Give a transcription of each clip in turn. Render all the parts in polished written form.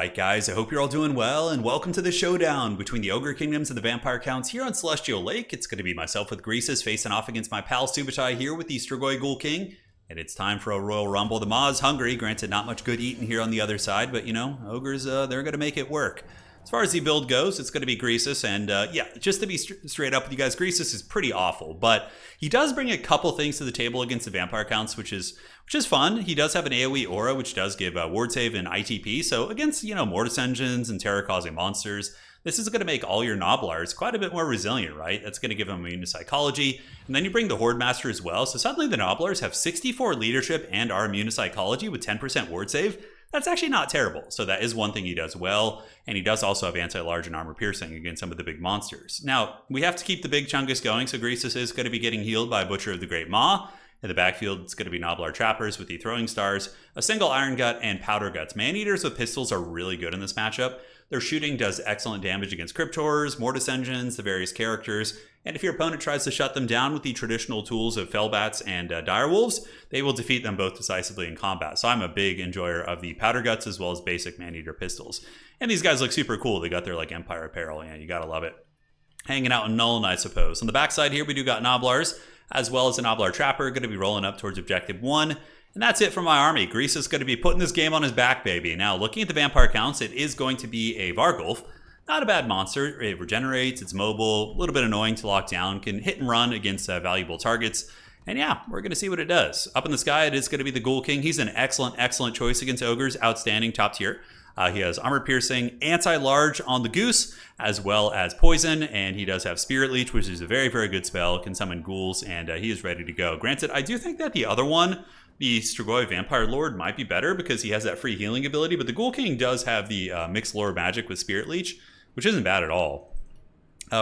Alright guys, I hope you're all doing well, and welcome to the showdown between the Ogre Kingdoms and the Vampire Counts here on Celestial Lake. It's going to be myself with Greasus facing off against my pal Subutai here with the Strigoi Ghoul King. And it's time for a Royal Rumble. The Ma's hungry, granted not much good eating here on the other side, but you know, Ogres, they're going to make it work. As far as the build goes, it's going to be Greasus, and yeah, just to be straight up with you guys, Greasus is pretty awful, but he does bring a couple things to the table against the Vampire Counts, which is fun. He does have an AoE aura, which does give ward save and ITP, so against, you know, Mortis engines and terror-causing monsters, this is going to make all your Noblars quite a bit more resilient, right? That's going to give them immune to psychology, and then you bring the Horde Master as well, so suddenly the Noblars have 64 leadership and are immune to psychology with 10% ward save. That's actually not terrible, so that is one thing he does well, and he does also have anti-large and armor piercing against some of the big monsters. Now, we have to keep the big Chungus going, so Greasus is going to be getting healed by Butcher of the Great Maw. In the backfield, it's going to be Noblar Trappers with the Throwing Stars, a single Iron Gut, and Powder Guts. Man-Eaters with pistols are really good in this matchup. Their shooting does excellent damage against Crypt Horrors, Mortis Engines, the various characters, and if your opponent tries to shut them down with the traditional tools of Fellbats and Direwolves, they will defeat them both decisively in combat. So I'm a big enjoyer of the Powder Guts as well as basic Man-Eater pistols. And these guys look super cool. They got their like Empire apparel, yeah, you gotta love it. Hanging out in Nuln, I suppose. On the backside here, we do got Noblars, as well as a Noblar Trapper, going to be rolling up towards Objective 1. And that's it for my army. Greasus is going to be putting this game on his back, baby. Now, looking at the Vampire Counts, it is going to be a Vargulf. Not a bad monster. It regenerates, it's mobile, a little bit annoying to lock down, can hit and run against valuable targets. And yeah, we're going to see what it does. Up in the sky, it is going to be the Ghoul King. He's an excellent choice against Ogres. Outstanding, top tier. He has armor piercing, anti-large on the Goose, as well as poison, and he does have Spirit Leech, which is a very good spell. Can summon ghouls, and he is ready to go. Granted, I do think that the other one, the Strigoi Vampire Lord, might be better because he has that free healing ability, but the Ghoul King does have the mixed lore magic with Spirit Leech, which isn't bad at all.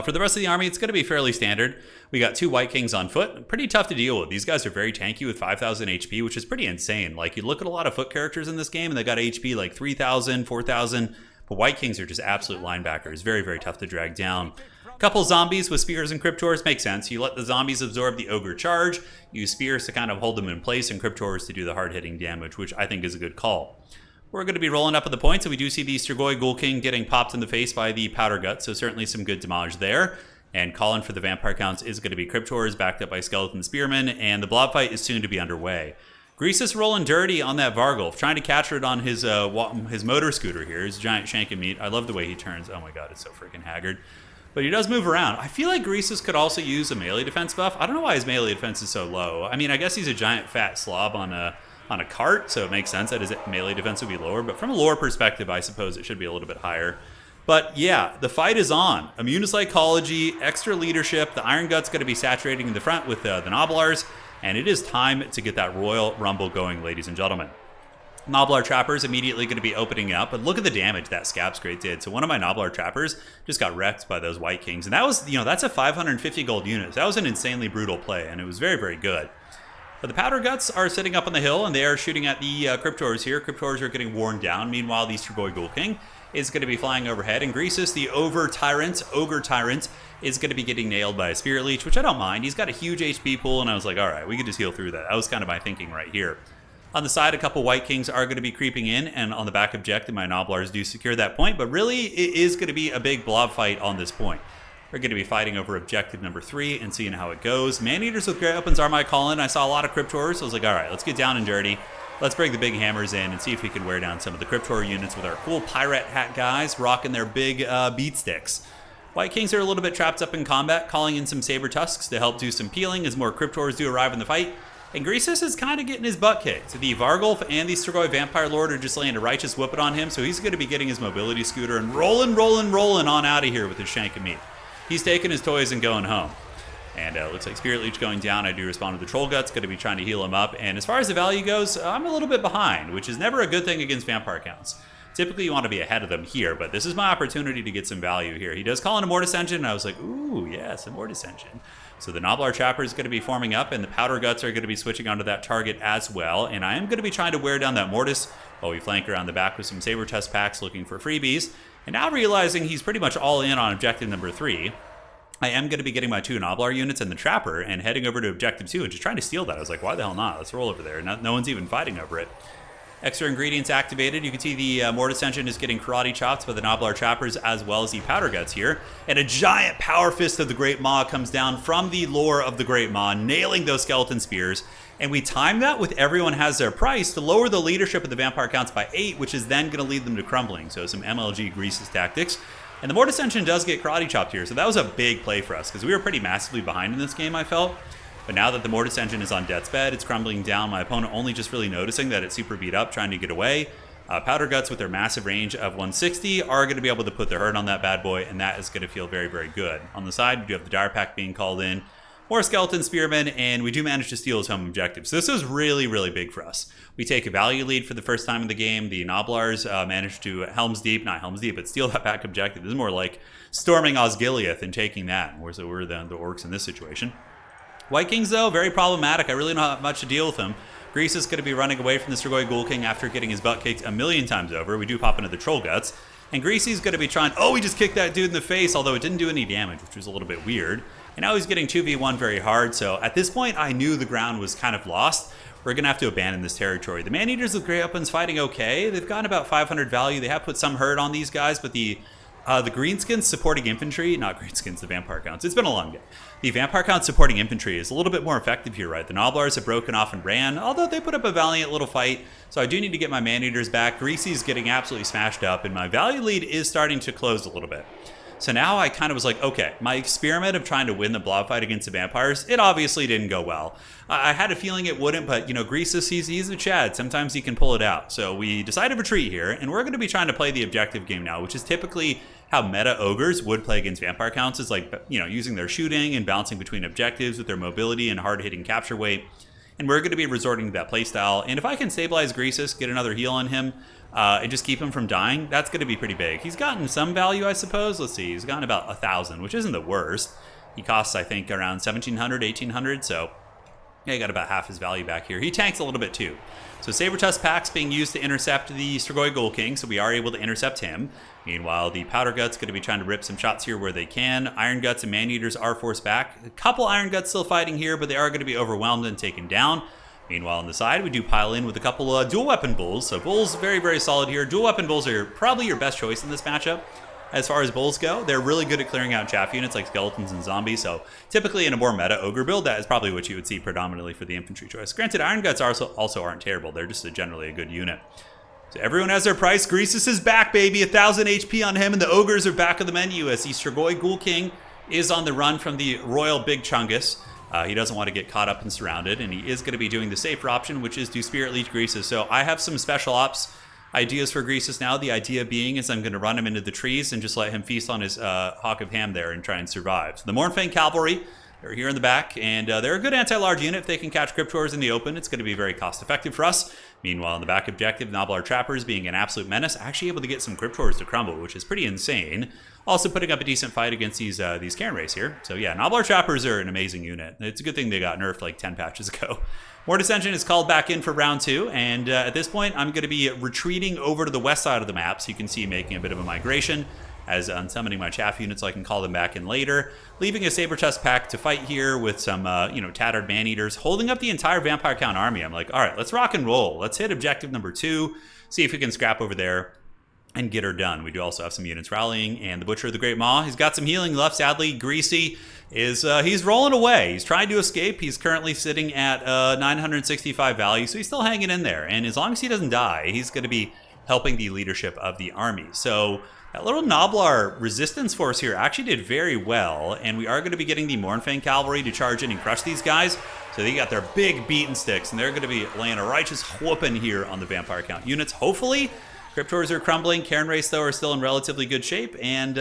For the rest of the army, it's going to be fairly standard. We got two White Kings on foot. Pretty tough to deal with. These guys are very tanky with 5,000 HP, which is pretty insane. Like, you look at a lot of foot characters in this game, and they got HP like 3,000, 4,000. But White Kings are just absolute linebackers. Very tough to drag down. A couple zombies with spears and Cryptors makes sense. You let the zombies absorb the Ogre charge. Use spears to kind of hold them in place, and Cryptors to do the hard-hitting damage, which I think is a good call. We're going to be rolling up at the points, and we do see the Strigoi Ghoul King getting popped in the face by the Powder Gut, so certainly some good damage there. And calling for the Vampire Counts is going to be Cryptors, backed up by Skeleton Spearmen, and the blob fight is soon to be underway. Greasus rolling dirty on that Vargulf, trying to capture it on his motor scooter here, his giant shank and meat. I love the way he turns. Oh my god, it's so freaking haggard. But he does move around. I feel like Greasus could also use a melee defense buff. I don't know why his melee defense is so low. I mean, I guess he's a giant fat slob on a cart, so it makes sense that his melee defense would be lower, but from a lore perspective, I suppose it should be a little bit higher. But yeah, the fight is on. Immune to psychology, extra leadership, the Iron Gut's going to be saturating in the front with the Noblars, and it is time to get that Royal Rumble going, ladies and gentlemen. Noblar Trappers immediately going to be opening up, but look at the damage that Scab's Great did. So one of my Noblar Trappers just got wrecked by those White Kings, and that was, you know, that's a 550 gold unit. So that was an insanely brutal play, and it was very good. But the Powder Guts are sitting up on the hill, and they are shooting at the Cryptors here. Cryptors are getting worn down. Meanwhile, the Strigoi Ghoul King is going to be flying overhead, and Greasus, the Ogre Tyrant, is going to be getting nailed by a Spirit Leech, which I don't mind. He's got a huge HP pool, and I was like, all right, we could just heal through that. That was kind of my thinking right here. On the side, a couple White Kings are going to be creeping in, and on the back objective, my Noblars do secure that point, but really, it is going to be a big blob fight on this point. We're going to be fighting over objective number 3 and seeing how it goes. Man-Eaters with great weapons are my calling. I saw a lot of Cryptors, so I was like, all right, let's get down and dirty. Let's bring the big hammers in and see if we can wear down some of the Cryptor units with our cool pirate hat guys rocking their big beat sticks. White Kings are a little bit trapped up in combat, calling in some Saber Tusks to help do some peeling as more Cryptors do arrive in the fight. And Greasus is kind of getting his butt kicked. So the Vargulf and the Strigoi Vampire Lord are just laying a righteous whooping on him, so he's going to be getting his mobility scooter and rolling on out of here with his shank and meat. He's taking his toys and going home. And looks like Spirit Leech going down. I do respond to the Troll Guts, going to be trying to heal him up. And as far as the value goes, I'm a little bit behind, which is never a good thing against Vampire Counts. Typically, you want to be ahead of them here, but this is my opportunity to get some value here. He does call in a Mortis Engine, and I was like, ooh, yes, a Mortis Engine. So the Noblar Trapper is going to be forming up, and the Powder Guts are going to be switching onto that target as well. And I am going to be trying to wear down that Mortis while we flank around the back with some Saber Test packs looking for freebies. And now realizing he's pretty much all in on objective number 3, I am going to be getting my 2 Noblar units and the Trapper and heading over to objective 2 and just trying to steal that. I was like, why the hell not? Let's roll over there. No one's even fighting over it. Extra ingredients activated. You can see the Mortis Engine is getting karate chopped by the Noblar Trappers as well as the Powder Guts here. And a giant power fist of the Great Maw comes down from the lore of the Great Maw, nailing those skeleton spears. And we time that with everyone has their price to lower the leadership of the vampire counts by 8, which is then going to lead them to crumbling. So some MLG Greasus tactics. And the Mortis Engine does get karate chopped here, so that was a big play for us because we were pretty massively behind in this game, I felt. But now that the Mortis Engine is on death's bed, it's crumbling down. My opponent only just really noticing that it's super beat up, trying to get away. Powder Guts with their massive range of 160 are going to be able to put their hurt on that bad boy, and that is going to feel very, very good. On the side, we do have the Dire Pack being called in. More Skeleton Spearmen, and we do manage to steal his home objective. So this is really, really big for us. We take a value lead for the first time in the game. The Noblars managed to not Helm's Deep, but steal that back objective. This is more like storming Osgiliath and taking that. So we're the orcs in this situation. White Kings, though, very problematic. I really don't have much to deal with them. Greasus is going to be running away from the Strigoi Ghoul King after getting his butt kicked a million times over. We do pop into the Troll Guts. And Greasy's going to be trying... Oh, he just kicked that dude in the face, although it didn't do any damage, which was a little bit weird. And now he's getting 2v1 very hard, so at this point, I knew the ground was kind of lost. We're going to have to abandon this territory. The Man-Eaters with Grey Weapons fighting okay. They've gotten about 500 value. They have put some hurt on these guys, but the Greenskins supporting infantry... Not Greenskins, the Vampire Counts. It's been a long day. The Vampire Counts supporting infantry is a little bit more effective here, right? The Noblars have broken off and ran, although they put up a valiant little fight. So I do need to get my Man-Eaters back. Greasy's getting absolutely smashed up, and my value lead is starting to close a little bit. So now I kind of was like, okay, my experiment of trying to win the blob fight against the vampires, it obviously didn't go well. I had a feeling it wouldn't, but, you know, Greasus, he's a Chad. Sometimes he can pull it out. So we decided to retreat here, and we're going to be trying to play the objective game now, which is typically how meta ogres would play against vampire counts, is like, you know, using their shooting and bouncing between objectives with their mobility and hard-hitting capture weight. And we're going to be resorting to that playstyle. And if I can stabilize Greasus, get another heal on him, and just keep him from dying, that's going to be pretty big. He's gotten some value, I suppose. Let's see, he's gotten about 1,000, which isn't the worst. He costs, I think, around 1,700, 1,800, so yeah, he got about half his value back here. He tanks a little bit too. So Saber-Tusk Pack's being used to intercept the Strigoi Ghoul King, so we are able to intercept him. Meanwhile, the Powder Guts going to be trying to rip some shots here where they can. Iron Guts and Man-Eaters are forced back. A couple Iron Guts still fighting here, but they are going to be overwhelmed and taken down. Meanwhile, on the side, we do pile in with a couple dual weapon bulls. So bulls, very, very solid here. Dual weapon bulls are probably your best choice in this matchup. As far as bulls go, they're really good at clearing out chaff units like skeletons and zombies. So typically in a more meta ogre build, that is probably what you would see predominantly for the infantry choice. Granted, Iron Guts also aren't terrible. They're just generally a good unit. So everyone has their price. Greasus is back, baby. 1,000 HP on him, and the ogres are back of the menu as the Strigoi Ghoul King is on the run from the Royal Big Chungus. He doesn't want to get caught up and surrounded, and he is going to be doing the safer option, which is to Spirit Leech Greasus. So I have some special ops ideas for Greasus now. The idea being is I'm going to run him into the trees and just let him feast on his Hawk of Ham there and try and survive. So the Mournfang Cavalry, they're here in the back, and they're a good anti-large unit. If they can catch Cryptors in the open, it's going to be very cost-effective for us. Meanwhile, in the back objective, Noblar Trappers being an absolute menace, actually able to get some Cryptors to crumble, which is pretty insane. Also putting up a decent fight against these Cairn Race here. So yeah, Noblar Trappers are an amazing unit. It's a good thing they got nerfed like 10 patches ago. Mortis Engine is called back in for round 2, and at this point, I'm going to be retreating over to the west side of the map, so you can see making a bit of a migration as I'm summoning my chaff units so I can call them back in later. Leaving a Saber-Tusk Pack to fight here with some, tattered Man-Eaters, holding up the entire Vampire Count army. I'm like, all right, let's rock and roll. Let's hit objective number 2, see if we can scrap over there and get her done. We do also have some units rallying, and the Butcher of the Great Maw, he's got some healing left. Sadly, Greasy is he's rolling away. He's trying to escape. He's currently sitting at 965 value, so he's still hanging in there. And as long as he doesn't die, he's going to be helping the leadership of the army. So that little Noblar resistance force here actually did very well, and we are going to be getting the Mournfang Cavalry to charge in and crush these guys. So they got their big beaten sticks, and they're going to be laying a righteous whooping here on the Vampire Count units. Hopefully, Cryptors are crumbling. Cairn Race, though, are still in relatively good shape, and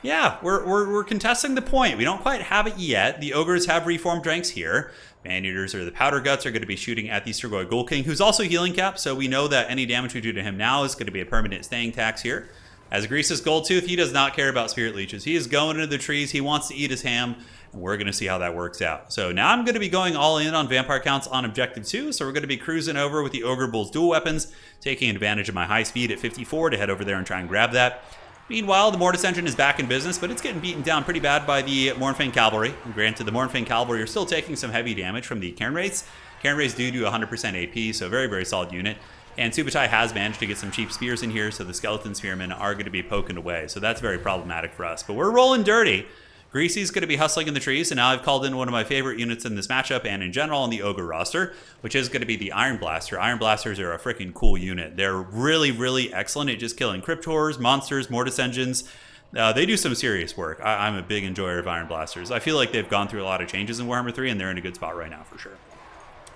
yeah, we're contesting the point. We don't quite have it yet. The Ogres have reformed ranks here. Man-Eaters or the Powder Guts are going to be shooting at the Strigoi Ghoul King, who's also healing capped, so we know that any damage we do to him now is going to be a permanent staying tax here. As Greasus Goldtooth, he does not care about Spirit Leeches. He is going into the trees. He wants to eat his ham, and we're going to see how that works out. So now I'm going to be going all in on Vampire Counts on Objective 2, so we're going to be cruising over with the Ogre Bull's dual weapons, taking advantage of my high speed at 54 to head over there and try and grab that. Meanwhile, the Mortis Engine is back in business, but it's getting beaten down pretty bad by the Mournfang Cavalry. And granted, the Mournfang Cavalry are still taking some heavy damage from the Cairn Race. Cairn Race do 100% AP, so very, very solid unit. And Subutai has managed to get some cheap spears in here, so the skeleton spearmen are going to be poking away. So that's very problematic for us. But we're rolling dirty. Greasy's going to be hustling in the trees, and now I've called in one of my favorite units in this matchup and in general on the Ogre roster, which is going to be the Iron Blaster. Iron Blasters are a freaking cool unit. They're really, really excellent at just killing Cryptors, monsters, Mortis Engines. They do some serious work. I'm a big enjoyer of Iron Blasters. I feel like they've gone through a lot of changes in Warhammer 3, and they're in a good spot right now for sure.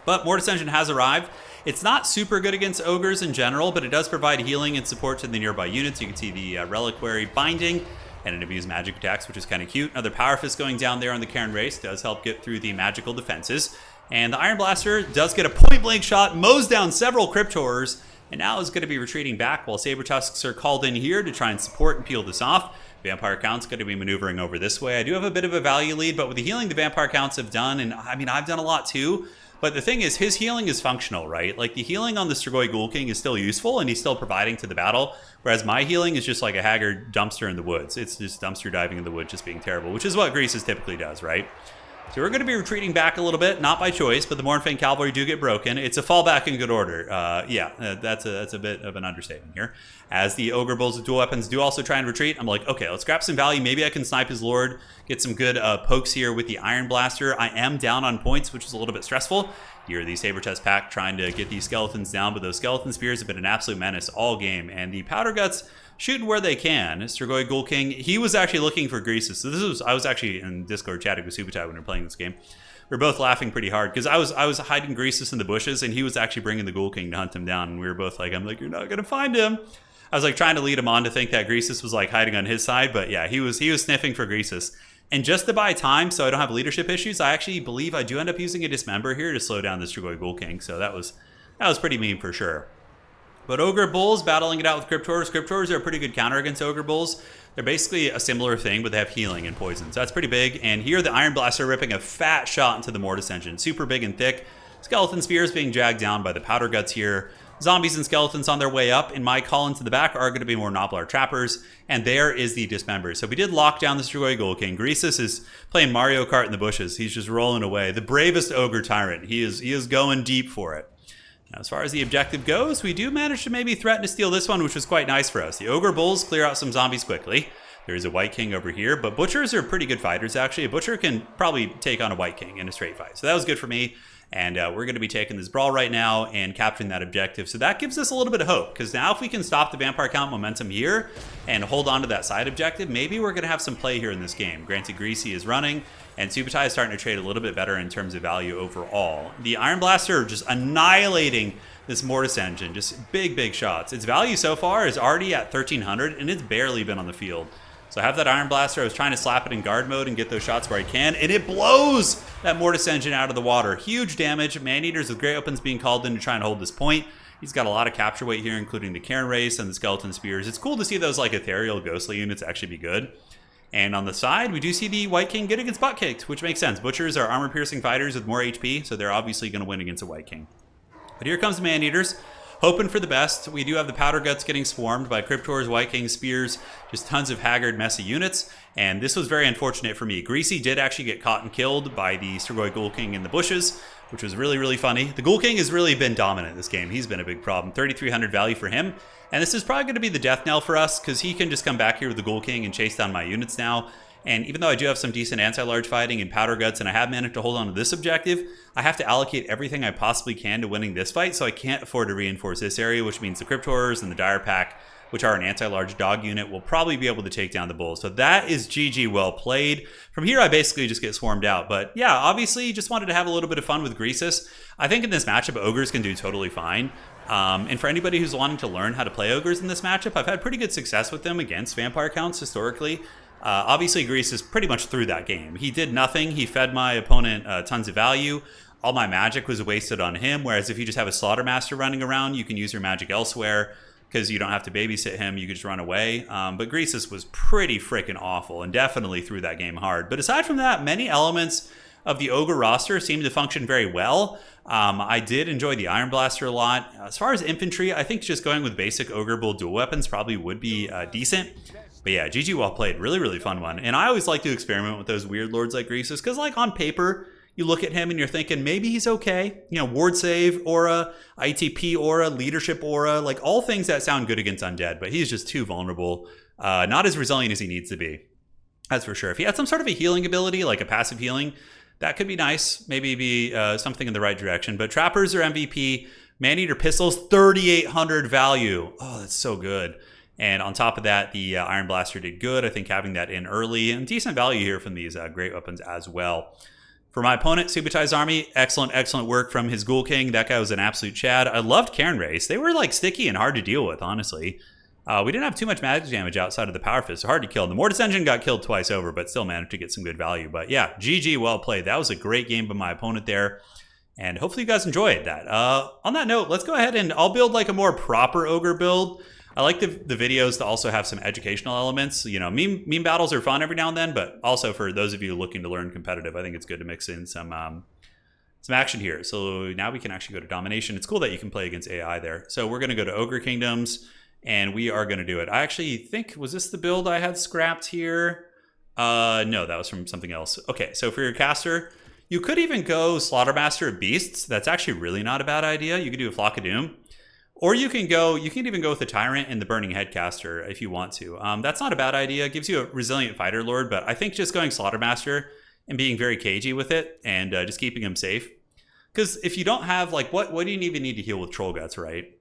But Mortis Engine has arrived. It's not super good against Ogres in general, but it does provide healing and support to the nearby units. You can see the Reliquary Binding, and it imbues magic attacks, which is kind of cute. Another Power Fist going down there on the Cairn Race does help get through the magical defenses. And the Iron Blaster does get a point-blank shot, mows down several Cryptors, and now is going to be retreating back while Saber Tusks are called in here to try and support and peel this off. Vampire Count's going to be maneuvering over this way. I do have a bit of a value lead, but with the healing the Vampire Counts have done, and I mean, I've done a lot too, but the thing is, his healing is functional, right? Like, the healing on the Strigoi Ghoul King is still useful, and he's still providing to the battle, whereas my healing is just like a haggard dumpster in the woods. It's just dumpster diving in the woods, just being terrible, which is what Greasus typically does, right? So we're going to be retreating back a little bit, not by choice, but the Mournfang Cavalry do get broken. It's a fallback in good order. That's a bit of an understatement here. As the Ogre Bulls with dual weapons do also try and retreat, I'm like, okay, let's grab some value. Maybe I can snipe his Lord, get some good pokes here with the Iron Blaster. I am down on points, which is a little bit stressful. Here, the Saber Test Pack trying to get these skeletons down, but those skeleton spears have been an absolute menace all game. And the Powder Guts shooting where they can. Strigoi Ghoul King, he was actually looking for Greasus. So I was actually in Discord chatting with Subutai when we were playing this game. We were both laughing pretty hard because I was hiding Greasus in the bushes, and he was actually bringing the Ghoul King to hunt him down. And we were both like, I'm like, you're not gonna find him. I was like trying to lead him on to think that Greasus was like hiding on his side, but yeah, he was sniffing for Greasus. And just to buy time so I don't have leadership issues, I actually believe I do end up using a Dismember here to slow down the Strigoi Ghoul King. So that was pretty mean for sure. But Ogre Bulls battling it out with Cryptors. Cryptors are a pretty good counter against Ogre Bulls. They're basically a similar thing, but they have healing and poison. So that's pretty big. And here the Iron Blaster ripping a fat shot into the Mortis Engine. Super big and thick. Skeleton Spears being dragged down by the Powder Guts here. Zombies and Skeletons on their way up. And my call into the back are going to be more Noblar Trappers. And there is the Dismember. So we did lock down the Strigoi Ghoul King. Greasus is playing Mario Kart in the bushes. He's just rolling away. The bravest Ogre Tyrant. He is going deep for it. Now, as far as the objective goes, we do manage to maybe threaten to steal this one, which was quite nice for us. The Ogre Bulls clear out some zombies quickly. There's a White King over here, but Butchers are pretty good fighters, actually. A Butcher can probably take on a White King in a straight fight. So that was good for me. And we're going to be taking this brawl right now and capturing that objective. So that gives us a little bit of hope, because now if we can stop the Vampire Count momentum here and hold on to that side objective, maybe we're going to have some play here in this game. Granted, Greasy is running, and Subutai is starting to trade a little bit better in terms of value overall. The Iron Blaster just annihilating this Mortis Engine, just big shots. Its value so far is already at 1,300, and it's barely been on the field. So I have that Iron Blaster. I was trying to slap it in guard mode and get those shots where I can, and it blows that Mortis Engine out of the water. Huge damage. Man-Eaters with Great Opens being called in to try and hold this point. He's got a lot of capture weight here, including the Cairn Race and the Skeleton Spears. It's cool to see those like ethereal ghostly units actually be good. And on the side, we do see the White King getting its butt kicked, which makes sense. Butchers are armor-piercing fighters with more HP, so they're obviously going to win against a White King. But here comes the Man-Eaters. Hoping for the best. We do have the Powder Guts getting swarmed by Cryptors, White Kings, Spears, just tons of haggard, messy units. And this was very unfortunate for me. Greasy did actually get caught and killed by the Strigoi Ghoul King in the bushes, which was really funny. The Ghoul King has really been dominant this game. He's been a big problem. 3,300 value for him. And this is probably going to be the death knell for us, because he can just come back here with the Ghoul King and chase down my units now. And even though I do have some decent anti-large fighting and Powder Guts, and I have managed to hold on to this objective, I have to allocate everything I possibly can to winning this fight, so I can't afford to reinforce this area, which means the Cryptors and the Dire Pack, which are an anti-large dog unit, will probably be able to take down the Bulls. So that is GG well played. From here, I basically just get swarmed out. But yeah, obviously, just wanted to have a little bit of fun with Greasus. I think in this matchup, Ogres can do totally fine. And for anybody who's wanting to learn how to play Ogres in this matchup, I've had pretty good success with them against Vampire Counts historically. Obviously, Greasus pretty much threw that game. He did nothing. He fed my opponent tons of value. All my magic was wasted on him, whereas if you just have a Slaughtermaster running around, you can use your magic elsewhere because you don't have to babysit him. You can just run away. But Greasus was pretty freaking awful and definitely threw that game hard. But aside from that, many elements of the Ogre roster seemed to function very well. I did enjoy the Iron Blaster a lot. As far as infantry, I think just going with basic Ogre Bull dual weapons probably would be decent. But yeah, GG well played. Really fun one. And I always like to experiment with those weird lords like Greasus, because like on paper, you look at him and you're thinking maybe he's okay. You know, ward save aura, ITP aura, leadership aura, like all things that sound good against undead, but he's just too vulnerable. Not as resilient as he needs to be. That's for sure. If he had some sort of a healing ability, like a passive healing, that could be nice. Maybe be something in the right direction. But trappers are MVP. Maneater pistols, 3,800 value. Oh, that's so good. And on top of that, the Iron Blaster did good. I think having that in early and decent value here from these great weapons as well. For my opponent, Subutai's army, excellent work from his Ghoul King. That guy was an absolute chad. I loved Cairn Race. They were like sticky and hard to deal with, honestly. We didn't have too much magic damage outside of the Power Fist, so hard to kill. The Mortis Engine got killed twice over, but still managed to get some good value. But yeah, GG, well played. That was a great game by my opponent there. And hopefully you guys enjoyed that. On that note, let's go ahead and I'll build like a more proper Ogre build. I like the videos to also have some educational elements. You know, meme battles are fun every now and then, but also for those of you looking to learn competitive, I think it's good to mix in some action here. So now we can actually go to Domination. It's cool that you can play against AI there. So we're going to go to Ogre Kingdoms, and we are going to do it. I actually think, was this the build I had scrapped here? No, that was from something else. Okay, so for your caster, you could even go Slaughtermaster of Beasts. That's actually really not a bad idea. You could do a Flock of Doom. Or you can even go with the Tyrant and the Burning Headcaster if you want to. That's not a bad idea. It gives you a resilient Fighter Lord, but I think just going Slaughtermaster and being very cagey with it and just keeping him safe. Because if you don't have, like, what do you even need to heal with Troll Guts, right?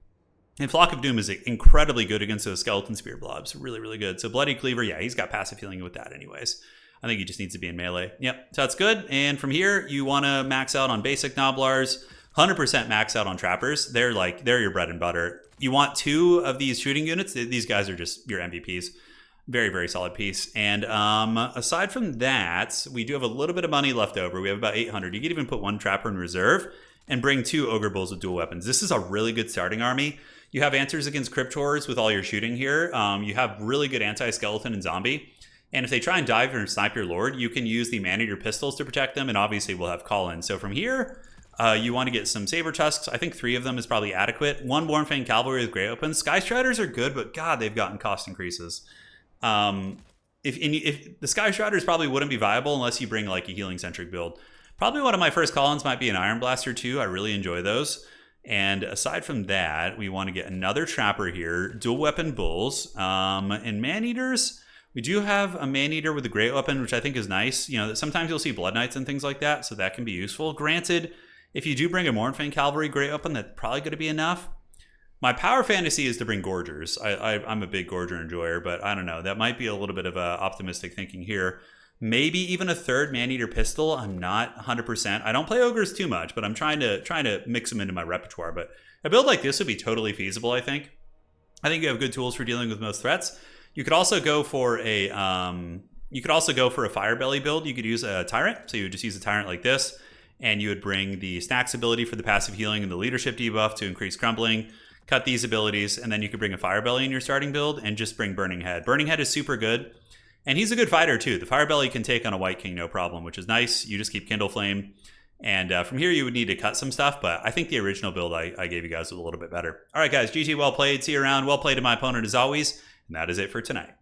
And Flock of Doom is incredibly good against those Skeleton Spear Blobs. Really, really good. So Bloody Cleaver, yeah, he's got passive healing with that anyways. I think he just needs to be in melee. Yep, so that's good. And from here, you want to max out on basic Gnoblars. 100% max out on trappers. They're your bread and butter. You want 2 of these shooting units. These guys are just your MVPs. Very, very solid piece. And aside from that, we do have a little bit of money left over. We have about 800. You could even put 1 trapper in reserve and bring 2 Ogre Bulls with dual weapons. This is a really good starting army. You have answers against Cryptors with all your shooting here. You have really good anti-skeleton and zombie. And if they try and dive or snipe your Lord, you can use the Maneater pistols to protect them. And obviously we'll have call-in. So from here, you want to get some Saber Tusks. I think 3 of them is probably adequate. 1 Bornfang Cavalry with Grey Opens. Sky Striders are good, but God, they've gotten cost increases. If the Sky Striders probably wouldn't be viable unless you bring like a healing-centric build. Probably one of my first call-ins might be an Iron Blaster too. I really enjoy those. And aside from that, we want to get another Trapper here. Dual Weapon Bulls. And Man-Eaters. We do have a Man-Eater with a Great Weapon, which I think is nice. You know, sometimes you'll see Blood Knights and things like that, so that can be useful. Granted, if you do bring a Mornfang Cavalry Great Weapon, that's probably going to be enough. My power fantasy is to bring Gorgers. I'm a big Gorger enjoyer, but I don't know. That might be a little bit of optimistic thinking here. Maybe even a 3rd Man-Eater pistol. I'm not 100%. I don't play Ogres too much, but I'm trying to mix them into my repertoire. But a build like this would be totally feasible, I think. I think you have good tools for dealing with most threats. You could also go for a Fire Belly build. You could use a Tyrant. So you would just use a Tyrant like this. And you would bring the Snacks ability for the passive healing and the leadership debuff to increase crumbling. Cut these abilities, and then you could bring a Fire Belly in your starting build and just bring Burning Head. Burning Head is super good, and he's a good fighter too. The Fire Belly can take on a White King no problem, which is nice. You just keep Kindle Flame. And from here, you would need to cut some stuff, but I think the original build I gave you guys was a little bit better. All right, guys, GG, well played. See you around. Well played to my opponent as always, and that is it for tonight.